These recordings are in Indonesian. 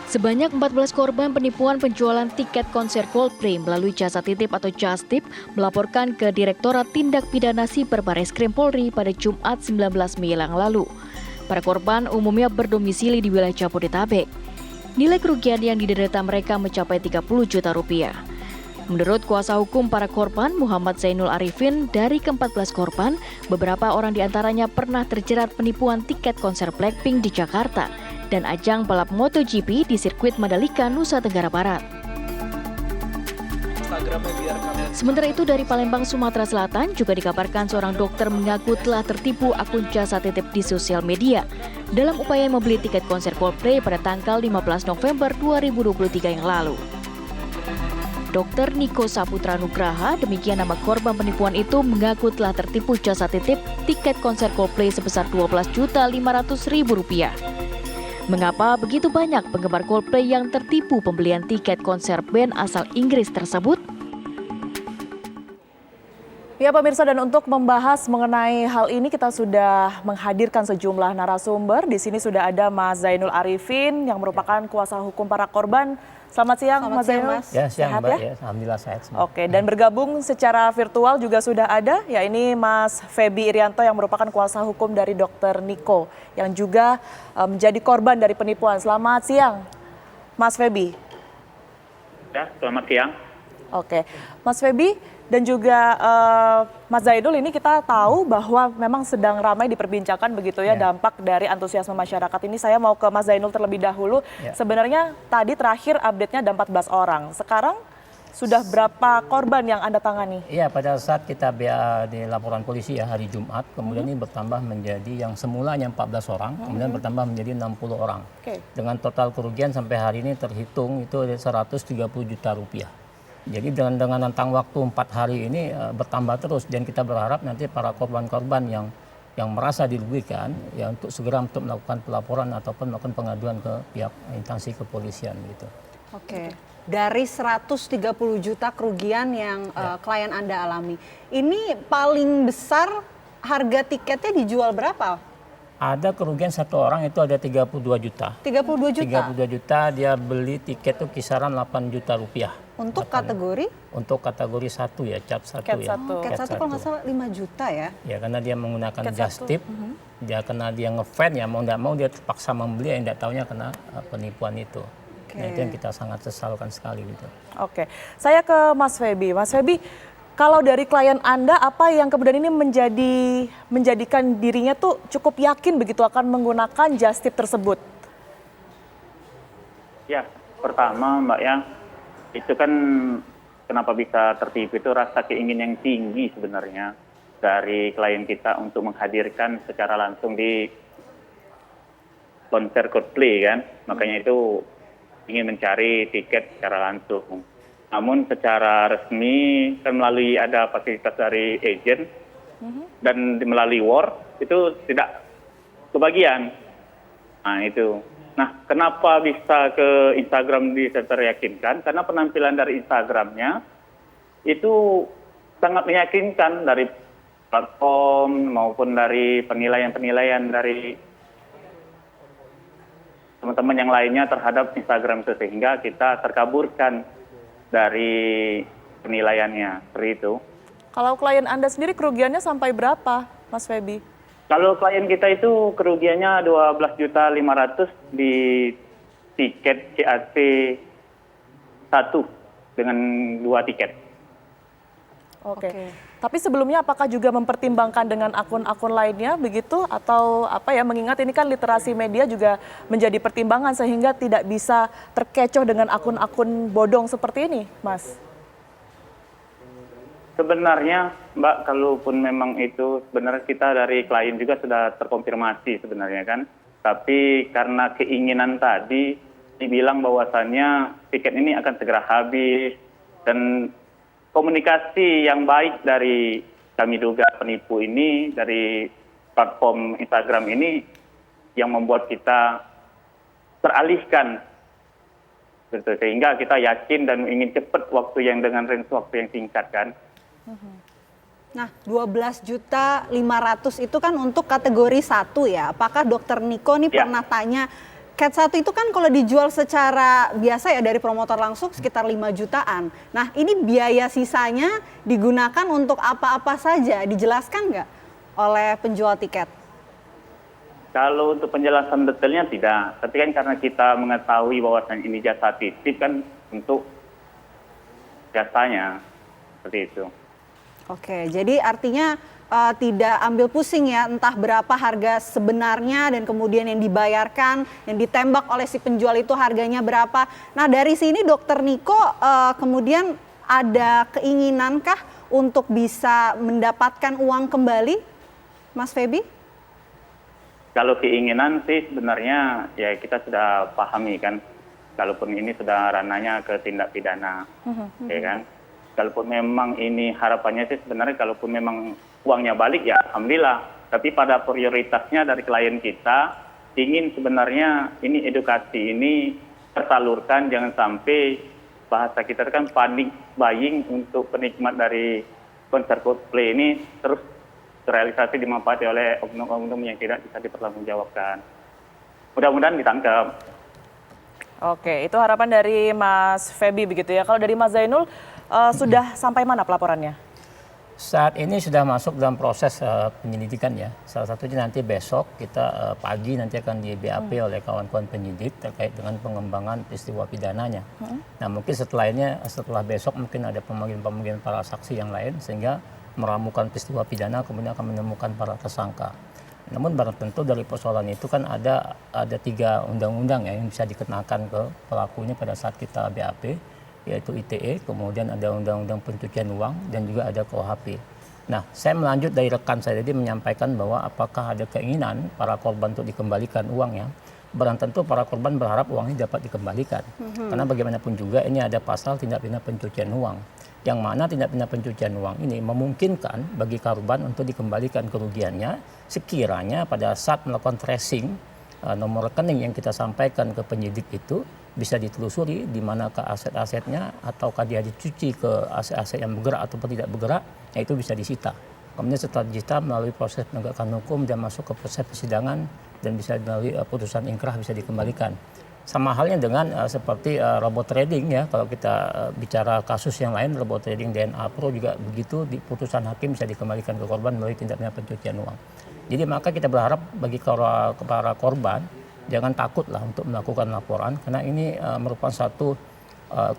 Sebanyak 14 korban penipuan penjualan tiket konser Coldplay melalui jasa titip atau Justip melaporkan ke Direktorat Tindak Pidana Siber Barreskrim Polri pada Jumat 19 Mei yang lalu. Para korban umumnya berdomisili di wilayah Jabodetabek. Nilai kerugian yang diderita mereka mencapai 30 juta rupiah. Menurut kuasa hukum para korban, Muhammad Zainul Arifin, dari ke-14 korban, beberapa orang diantaranya pernah terjerat penipuan tiket konser Blackpink di Jakarta dan ajang balap MotoGP di sirkuit Mandalika, Nusa Tenggara Barat. Sementara itu dari Palembang, Sumatera Selatan juga dikabarkan seorang dokter mengaku telah tertipu akun jasa titip di sosial media dalam upaya membeli tiket konser Coldplay pada tanggal 15 November 2023 yang lalu. Dr. Niko Saputra Nugraha, demikian nama korban penipuan itu, mengaku telah tertipu jasa titip tiket konser Coldplay sebesar Rp12.500.000. Mengapa begitu banyak penggemar Coldplay yang tertipu pembelian tiket konser band asal Inggris tersebut? Ya pemirsa, dan untuk membahas mengenai hal ini kita sudah menghadirkan sejumlah narasumber. Di sini sudah ada Mas Zainul Arifin yang merupakan kuasa hukum para korban. Selamat siang, Mas Zainul. Ya, siang, sehat Mbak. ya? Ya, alhamdulillah sehat semua. Oke, dan bergabung secara virtual juga sudah ada, ya ini Mas Feby Irianto yang merupakan kuasa hukum dari Dr. Niko yang juga menjadi korban dari penipuan. Selamat siang, Mas Feby. Ya, selamat siang. Oke, Mas Feby dan juga Mas Zainul, ini kita tahu bahwa memang sedang ramai diperbincangkan begitu ya dampak dari antusiasme masyarakat ini. Saya mau ke Mas Zainul terlebih dahulu. Sebenarnya tadi terakhir update-nya ada 14 orang. Sekarang sudah berapa korban yang Anda tangani? Iya, pada saat kita BA di laporan polisi ya hari Jumat, kemudian ini bertambah menjadi yang semulanya 14 orang, kemudian bertambah menjadi 60 orang. Dengan total kerugian sampai hari ini terhitung itu 130 juta rupiah. Jadi dengan rentang waktu 4 hari ini bertambah terus, dan kita berharap nanti para korban-korban yang merasa dirugikan ya untuk segera untuk melakukan pelaporan ataupun melakukan pengaduan ke pihak instansi kepolisian gitu. Oke. Dari 130 juta kerugian yang klien Anda alami, ini paling besar harga tiketnya dijual berapa? Ada kerugian satu orang itu ada 32 juta. 32 juta? 32 juta, dia beli tiket itu kisaran 8 juta rupiah. Untuk kategori? Untuk kategori 1 ya, cap 1 ya. Cat 1 kalau nggak salah 5 juta ya? Ya, karena dia menggunakan Justip, dia karena dia ngefan ya, mau nggak mau dia terpaksa membeli, yang nggak taunya kena penipuan itu. Nah, itu yang kita sangat sesalkan sekali gitu. Oke, saya ke Mas Feby. Mas Feby, kalau dari klien Anda, apa yang kemudian ini menjadikan dirinya tuh cukup yakin begitu akan menggunakan Justip tersebut? Ya, pertama Mbak ya, itu kan kenapa bisa tertipu itu rasa keinginan yang tinggi sebenarnya dari klien kita untuk menghadirkan secara langsung di konser Coldplay kan. Makanya itu ingin mencari tiket secara langsung. Namun secara resmi kan melalui ada fasilitas dari agent dan melalui war itu tidak kebagian. Nah itu. Nah kenapa bisa ke Instagram bisa teryakinkan? Karena penampilan dari Instagramnya itu sangat meyakinkan dari platform maupun dari penilaian-penilaian dari teman-teman yang lainnya terhadap Instagram itu, sehingga kita terkaburkan dari penilaiannya, seperti itu. Kalau klien Anda sendiri kerugiannya sampai berapa, Mas Feby? Kalau klien kita itu kerugiannya 12.500.000 di tiket CAC 1 dengan 2 tiket. Oke. Tapi sebelumnya apakah juga mempertimbangkan dengan akun-akun lainnya begitu, atau apa ya, mengingat ini kan literasi media juga menjadi pertimbangan sehingga tidak bisa terkecoh dengan akun-akun bodong seperti ini, Mas? Sebenarnya Mbak, kalaupun memang itu sebenarnya kita dari klien juga sudah terkonfirmasi sebenarnya kan. Tapi karena keinginan tadi dibilang bahwasannya tiket ini akan segera habis, dan komunikasi yang baik dari kami duga penipu ini dari platform Instagram ini yang membuat kita teralihkan. Sehingga kita yakin dan ingin cepat waktu yang dengan range waktu yang singkat kan. Nah, 12.500.000 itu kan untuk kategori 1 ya. Apakah Dokter Niko nih pernah tanya Cat 1 itu kan kalau dijual secara biasa ya dari promotor langsung sekitar 5 jutaan. Nah, ini biaya sisanya digunakan untuk apa-apa saja? Dijelaskan nggak oleh penjual tiket? Kalau untuk penjelasan detailnya tidak, tapi kan karena kita mengetahui bahwasannya ini jasa titip kan untuk jasanya seperti itu. Oke, jadi artinya tidak ambil pusing ya, entah berapa harga sebenarnya dan kemudian yang dibayarkan, yang ditembak oleh si penjual itu harganya berapa. Nah dari sini Dokter Niko kemudian ada keinginankah untuk bisa mendapatkan uang kembali, Mas Feby? Kalau keinginan sih sebenarnya ya kita sudah pahami kan, kalaupun ini sudah ranahnya ke tindak pidana, ya kan. Kalaupun memang ini harapannya sih sebenarnya kalaupun memang uangnya balik ya alhamdulillah. Tapi pada prioritasnya dari klien kita ingin sebenarnya ini edukasi ini tersalurkan, jangan sampai bahasa kita kan panik buying untuk penikmat dari konser Coldplay ini terus terrealisasi dimanfaati oleh oknum-oknum yang tidak bisa dipertanggungjawabkan. Mudah-mudahan ditangkap. Oke, itu harapan dari Mas Feby begitu ya. Kalau dari Mas Zainul, sudah sampai mana pelaporannya? Saat ini sudah masuk dalam proses penyelidikan ya. Salah satunya nanti besok kita pagi nanti akan di BAP oleh kawan-kawan penyidik terkait dengan pengembangan peristiwa pidananya. Nah mungkin setelah besok mungkin ada pemanggilan para saksi yang lain sehingga meramukan peristiwa pidana kemudian akan menemukan para tersangka. Namun barang tentu dari persoalan itu kan ada 3 undang-undang ya yang bisa dikenakan ke pelakunya pada saat kita BAP, yaitu ITE, kemudian ada undang-undang pencucian uang dan juga ada KUHP. Nah, saya melanjut dari rekan saya tadi menyampaikan bahwa apakah ada keinginan para korban untuk dikembalikan uangnya. Barang tentu para korban berharap uang ini dapat dikembalikan. Karena bagaimanapun juga ini ada pasal tindak pidana pencucian uang. Yang mana tindak pidana pencucian uang ini memungkinkan bagi korban untuk dikembalikan kerugiannya sekiranya pada saat melakukan tracing nomor rekening yang kita sampaikan ke penyidik itu bisa ditelusuri di manakah aset-asetnya ataukah dia dicuci ke aset-aset yang bergerak ataupun tidak bergerak, ya itu bisa disita. Kemudian setelah disita melalui proses penegakan hukum dan masuk ke proses persidangan dan bisa melalui putusan ingkrah bisa dikembalikan. Sama halnya dengan seperti robot trading ya, kalau kita bicara kasus yang lain robot trading DNA Pro juga begitu, di putusan hakim bisa dikembalikan ke korban melalui tindak pidana pencucian uang. Jadi maka kita berharap bagi para korban jangan takutlah untuk melakukan laporan karena ini merupakan satu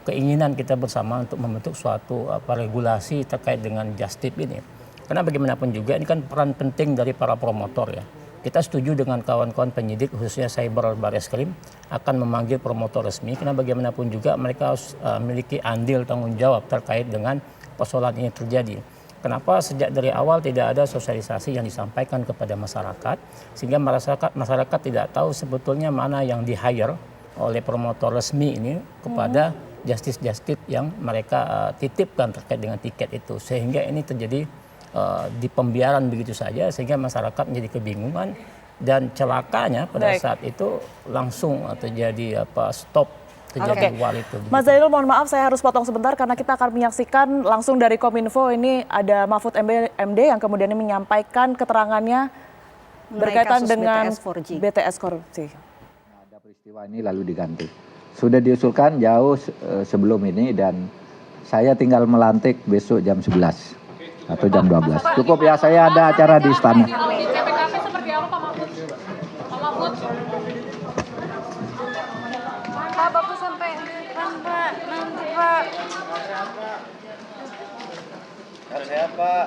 keinginan kita bersama untuk membentuk suatu regulasi terkait dengan just tip ini. Karena bagaimanapun juga ini kan peran penting dari para promotor ya. Kita setuju dengan kawan-kawan penyidik khususnya Cyber Barreskrim akan memanggil promotor resmi karena bagaimanapun juga mereka harus memiliki andil tanggung jawab terkait dengan persoalan ini terjadi. Kenapa sejak dari awal tidak ada sosialisasi yang disampaikan kepada masyarakat sehingga masyarakat tidak tahu sebetulnya mana yang di-hire oleh promotor resmi ini kepada justice yang mereka titipkan terkait dengan tiket itu sehingga ini terjadi di pembiaran begitu saja sehingga masyarakat menjadi kebingungan dan celakanya pada saat itu langsung terjadi stop terjadi war itu. Mas Zainul mohon maaf saya harus potong sebentar karena kita akan menyaksikan langsung dari Kominfo ini ada Mahfud MD yang kemudian menyampaikan keterangannya berkaitan dengan BTS korupsi. Ada peristiwa ini lalu diganti. Sudah diusulkan jauh sebelum ini dan saya tinggal melantik besok jam 11 atau jam 12. Cukup ya, saya ada acara di istana. CPKP seperti apa Pak Mahfud? Pak Mahfud. Pak Bapak sampai Pak, nanti Pak. Harus sehat Pak.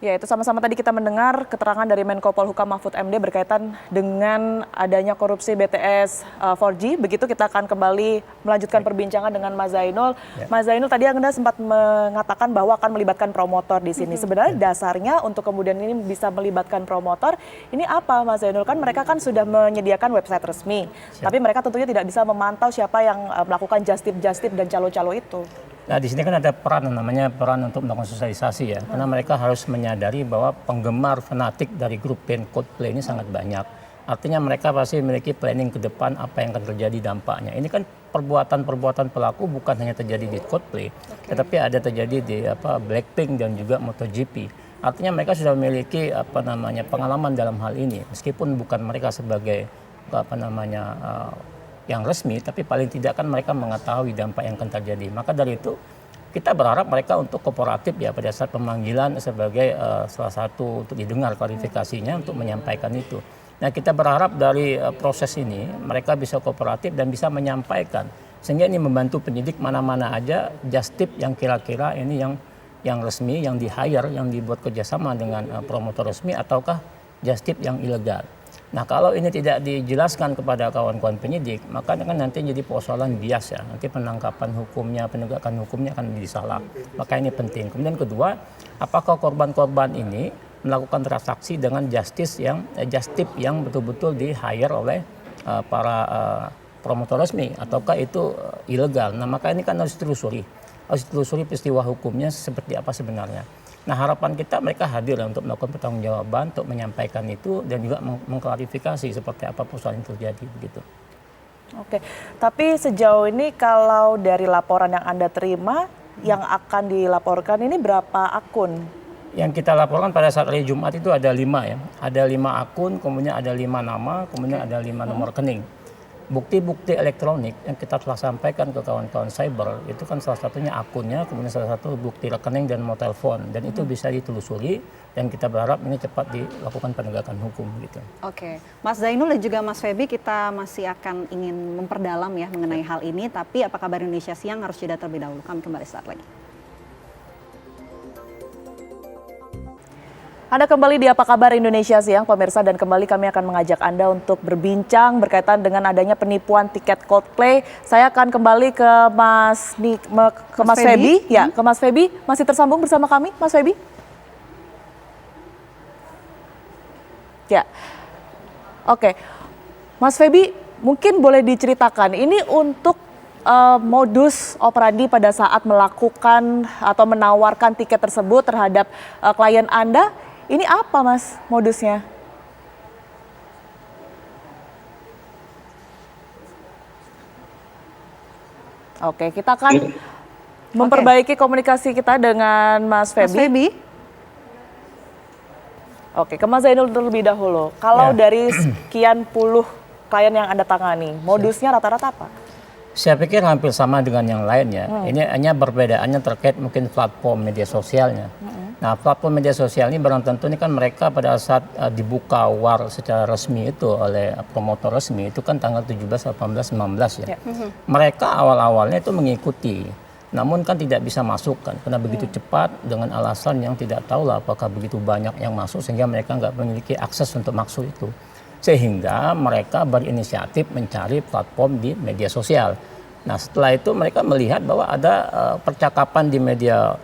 Ya, itu sama-sama tadi kita mendengar keterangan dari Menko Polhukam Mahfud MD berkaitan dengan adanya korupsi BTS 4G. Begitu kita akan kembali melanjutkan perbincangan dengan Mas Zainul. Ya. Mas Zainul tadi Anda sempat mengatakan bahwa akan melibatkan promotor di sini. Sebenarnya dasarnya untuk kemudian ini bisa melibatkan promotor, ini apa Mas Zainul? Kan mereka kan sudah menyediakan website resmi. Tapi mereka tentunya tidak bisa memantau siapa yang melakukan just tip dan calo-calo itu. Nah di sini kan ada peran namanya peran untuk melakukan sosialisasi ya, karena mereka harus menyadari bahwa penggemar fanatik dari grup band Coldplay ini sangat banyak. Artinya mereka pasti memiliki planning ke depan apa yang akan terjadi dampaknya. Ini kan perbuatan pelaku bukan hanya terjadi di Coldplay, tetapi ada terjadi di Blackpink dan juga MotoGP. Artinya mereka sudah memiliki pengalaman dalam hal ini, meskipun bukan mereka sebagai yang resmi, tapi paling tidak kan mereka mengetahui dampak yang akan terjadi. Maka dari itu kita berharap mereka untuk kooperatif ya pada saat pemanggilan sebagai salah satu untuk didengar klarifikasinya untuk menyampaikan itu. Nah, kita berharap dari proses ini mereka bisa kooperatif dan bisa menyampaikan sehingga ini membantu penyidik mana-mana aja justip yang kira-kira ini yang resmi, yang di-hire, yang dibuat kerjasama dengan promotor resmi ataukah justip yang ilegal. Nah, kalau ini tidak dijelaskan kepada kawan-kawan penyidik, maka kan nanti jadi persoalan bias ya. Nanti penangkapan hukumnya, penegakan hukumnya akan disalah. Maka ini penting. Kemudian kedua, apakah korban-korban ini melakukan transaksi dengan justip yang betul-betul di-hire oleh para promotor resmi ataukah itu ilegal. Nah, maka ini kan harus ditelusuri. Harus ditelusuri peristiwa hukumnya seperti apa sebenarnya. Nah, harapan kita mereka hadir untuk melakukan pertanggungjawaban, untuk menyampaikan itu dan juga mengklarifikasi seperti apa persoalan yang terjadi begitu. Oke, tapi sejauh ini kalau dari laporan yang Anda terima, yang akan dilaporkan ini berapa akun? Yang kita laporkan pada saat hari Jumat itu ada 5 ya. Ada 5 akun, kemudian ada 5 nama, kemudian ada 5 nomor rekening. Bukti-bukti elektronik yang kita telah sampaikan ke kawan-kawan cyber itu kan salah satunya akunnya, kemudian salah satu bukti rekening dan nomor telepon, dan itu bisa ditelusuri dan kita berharap ini cepat dilakukan penegakan hukum gitu. Oke, Mas Zainul dan juga Mas Feby, kita masih akan ingin memperdalam ya mengenai hal ini, tapi apa kabar Indonesia Siang harus jeda terlebih dahulu. Kami kembali saat lagi. Anda kembali di Apa Kabar Indonesia Siang, pemirsa, dan kembali kami akan mengajak Anda untuk berbincang berkaitan dengan adanya penipuan tiket Coldplay. Saya akan kembali ke Mas Feby. Ya, ke Mas Feby. Masih tersambung bersama kami, Mas Feby? Ya. Oke. Mas Feby, mungkin boleh diceritakan ini untuk modus operandi pada saat melakukan atau menawarkan tiket tersebut terhadap klien Anda. Ini apa, Mas, modusnya? Oke, kita akan memperbaiki komunikasi kita dengan Mas Feby. Mas Feby? Oke, ke Mas Zainul terlebih dahulu. Kalau dari sekian puluh klien yang Anda tangani, modusnya rata-rata apa? Saya pikir hampir sama dengan yang lainnya. Ini hanya perbedaannya terkait mungkin platform media sosialnya. Nah, platform media sosial ini barang tentu ini kan mereka pada saat dibuka war secara resmi itu oleh promotor resmi itu kan tanggal 17, 18, 19 ya. Mereka awal-awalnya itu mengikuti. Namun kan tidak bisa masuk kan karena begitu cepat dengan alasan yang tidak tahu lah apakah begitu banyak yang masuk sehingga mereka nggak memiliki akses untuk masuk itu. Sehingga mereka berinisiatif mencari platform di media sosial. Nah, setelah itu mereka melihat bahwa ada percakapan di media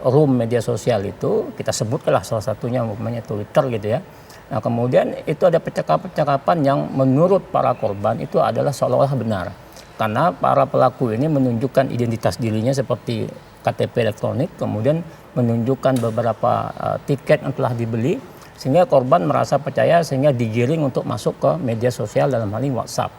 sosial itu, kita sebutlah salah satunya namanya Twitter gitu ya. Nah, kemudian itu ada percakapan yang menurut para korban itu adalah seolah-olah benar. Karena para pelaku ini menunjukkan identitas dirinya seperti KTP elektronik, kemudian menunjukkan beberapa tiket yang telah dibeli, sehingga korban merasa percaya sehingga digiring untuk masuk ke media sosial dalam hal ini WhatsApp.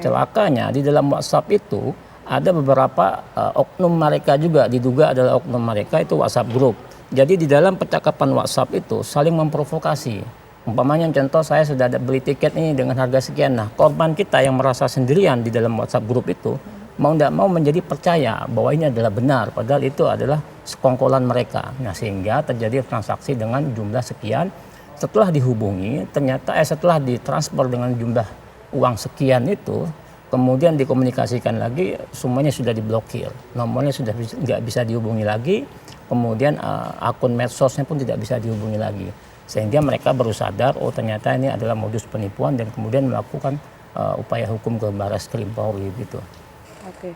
Celakanya di dalam WhatsApp itu ada beberapa oknum mereka juga diduga adalah oknum mereka itu WhatsApp group. Jadi di dalam percakapan WhatsApp itu saling memprovokasi. Umpamanya contoh saya sudah ada beli tiket ini dengan harga sekian. Nah, korban kita yang merasa sendirian di dalam WhatsApp group itu mau tidak mau menjadi percaya bahwa ini adalah benar padahal itu adalah sekongkolan mereka. Nah, sehingga terjadi transaksi dengan jumlah sekian. Setelah dihubungi ternyata setelah ditransfer dengan jumlah uang sekian itu kemudian dikomunikasikan lagi, semuanya sudah diblokir, nomornya sudah nggak bisa dihubungi lagi, kemudian akun medsosnya pun tidak bisa dihubungi lagi, sehingga mereka baru sadar, oh ternyata ini adalah modus penipuan dan kemudian melakukan upaya hukum ke Barreskrim Polri gitu. Oke,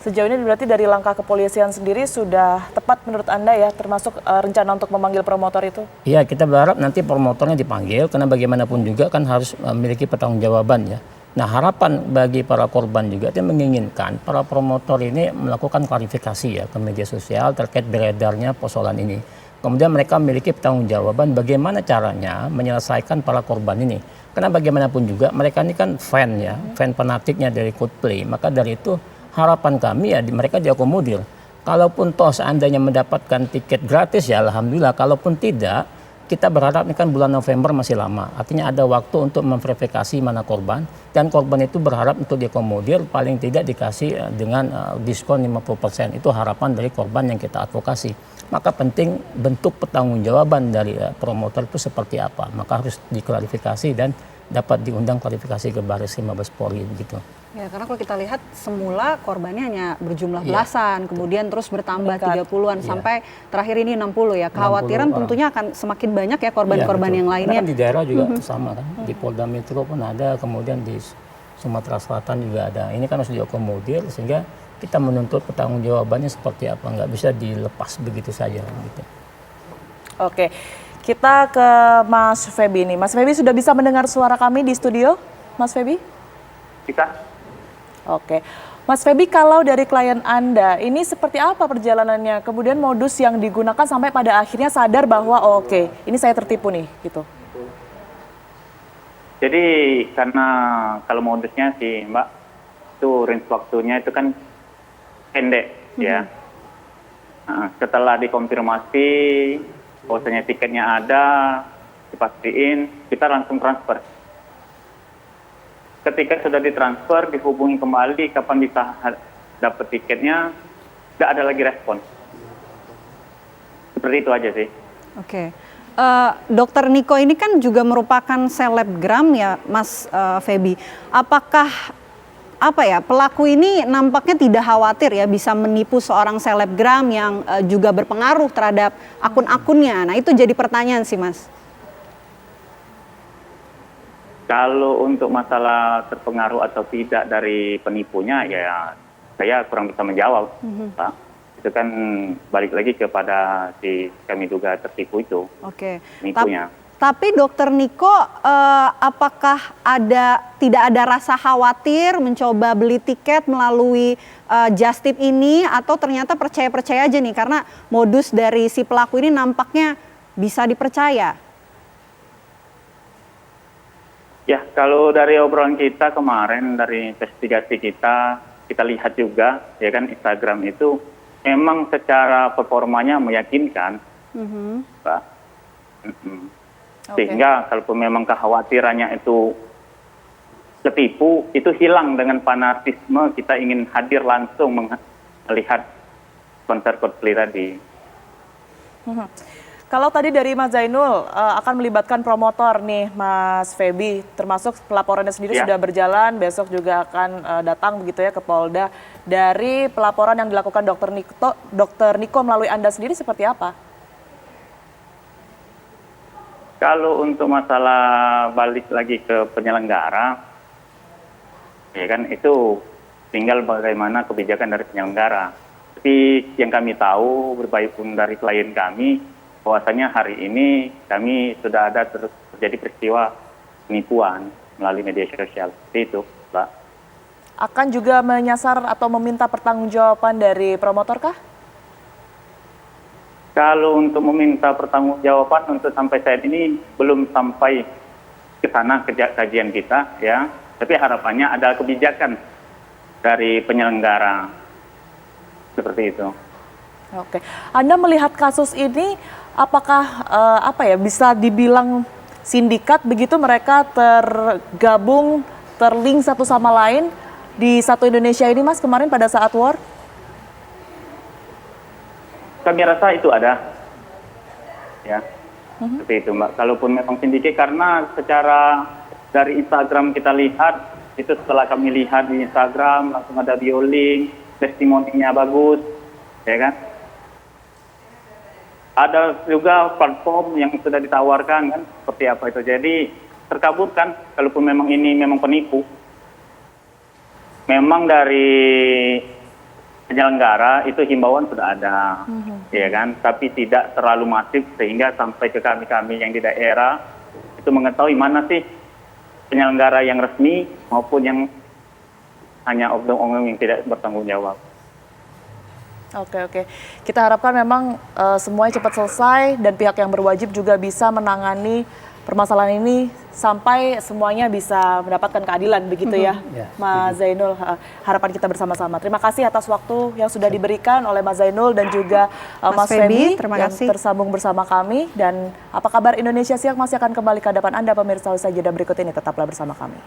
sejauh ini berarti dari langkah kepolisian sendiri sudah tepat menurut Anda ya, termasuk rencana untuk memanggil promotor itu? Iya, kita berharap nanti promotornya dipanggil, karena bagaimanapun juga kan harus memiliki pertanggungjawaban ya. Nah, harapan bagi para korban juga itu menginginkan para promotor ini melakukan klarifikasi ya ke media sosial terkait beredarnya persoalan ini. Kemudian mereka memiliki pertanggungjawaban bagaimana caranya menyelesaikan para korban ini. Karena bagaimanapun juga mereka ini kan fan ya, fan fanatiknya dari Coldplay. Maka dari itu harapan kami ya mereka diakomodir. Kalaupun toh seandainya mendapatkan tiket gratis ya alhamdulillah, kalaupun tidak kita berharap ini kan bulan November masih lama, artinya ada waktu untuk memverifikasi mana korban, dan korban itu berharap untuk diakomodir paling tidak dikasih dengan diskon 50%. Itu harapan dari korban yang kita advokasi. Maka penting bentuk pertanggungjawaban dari promotor itu seperti apa, maka harus diklarifikasi dan dapat diundang klarifikasi ke Barreskrim Mabes Polri begitu. Ya, karena kalau kita lihat semula korbannya hanya berjumlah belasan, kemudian terus bertambah 30-an sampai terakhir ini 60 ya. Kekhawatiran tentunya akan semakin banyak ya korban-korban yang lainnya. Karena kan di daerah juga sama kan, di Polda Metro pun ada, kemudian di Sumatera Selatan juga ada. Ini kan harus diakomodir sehingga kita menuntut pertanggungjawabannya seperti apa, nggak bisa dilepas begitu saja gitu. Oke, kita ke Mas Feby nih. Mas Feby sudah bisa mendengar suara kami di studio, Mas Feby? Bisa. Oke, Mas Feby, kalau dari klien Anda, ini seperti apa perjalanannya? Kemudian modus yang digunakan sampai pada akhirnya sadar bahwa oke, ini saya tertipu nih, gitu. Jadi karena kalau modusnya sih Mbak, itu range waktunya itu kan pendek ya. Nah, setelah dikonfirmasi bahwasanya tiketnya ada, dipastiin, kita langsung transfer. Ketika sudah ditransfer, dihubungi kembali kapan bisa dapat tiketnya, tidak ada lagi respon. Seperti itu aja sih. Oke. Dokter Niko ini kan juga merupakan selebgram ya, Mas Feby. Apakah pelaku ini nampaknya tidak khawatir ya bisa menipu seorang selebgram yang juga berpengaruh terhadap akun-akunnya? Nah, itu jadi pertanyaan sih, Mas. Kalau untuk masalah terpengaruh atau tidak dari penipunya, ya saya kurang bisa menjawab, Pak. Itu kan balik lagi kepada si kami duga tertipu itu, penipunya. Tapi Dokter Niko, apakah tidak ada rasa khawatir mencoba beli tiket melalui Just Tip ini, atau ternyata percaya-percaya aja nih karena modus dari si pelaku ini nampaknya bisa dipercaya? Ya, kalau dari obrolan kita kemarin, dari investigasi kita lihat juga, ya kan Instagram itu memang secara performanya meyakinkan, Pak. Sehingga kalaupun memang kekhawatirannya itu ketipu, itu hilang dengan fanatisme kita ingin hadir langsung melihat konser Coldplay tadi. Kalau tadi dari Mas Zainul akan melibatkan promotor nih, Mas Feby, termasuk pelaporannya sendiri sudah berjalan, besok juga akan datang begitu ya ke Polda. Dari pelaporan yang dilakukan Dokter Niko melalui Anda sendiri seperti apa? Kalau untuk masalah balik lagi ke penyelenggara, ya kan itu tinggal bagaimana kebijakan dari penyelenggara. Tapi yang kami tahu, berbaik pun dari klien kami, bahwasanya hari ini kami sudah ada terjadi peristiwa penipuan melalui media sosial. Seperti itu, Mbak. Akan juga menyasar atau meminta pertanggungjawaban dari promotor kah? Kalau untuk meminta pertanggungjawaban untuk sampai saat ini belum sampai ke sana kajian kita, ya. Tapi harapannya ada kebijakan dari penyelenggara seperti itu. Oke, Anda melihat kasus ini apakah bisa dibilang sindikat begitu, mereka tergabung, terlink satu sama lain di satu Indonesia ini, Mas, kemarin pada saat war? Kami rasa itu ada, ya, seperti itu, Mbak. Kalaupun memang sindikat, karena secara dari Instagram kita lihat, itu setelah kami lihat di Instagram langsung ada bio-link, testimoninya bagus, ya kan? Ada juga platform yang sudah ditawarkan kan, seperti apa itu. Jadi terkaburkan, kalaupun memang ini memang penipu. Memang dari penyelenggara itu himbauan sudah ada, ya kan, tapi tidak terlalu masif sehingga sampai ke kami yang di daerah itu mengetahui mana sih penyelenggara yang resmi maupun yang hanya oknum-oknum yang tidak bertanggung jawab. Oke. Kita harapkan memang semuanya cepat selesai dan pihak yang berwajib juga bisa menangani permasalahan ini sampai semuanya bisa mendapatkan keadilan begitu ya, Mas Zainul. Harapan kita bersama-sama. Terima kasih atas waktu yang sudah diberikan oleh Mas Zainul dan juga Mas Feby terima yang kasih. tersambung bersama kami. Dan apa kabar Indonesia Siang masih akan kembali ke hadapan Anda pemirsa, usai jeda berikut ini, tetaplah bersama kami.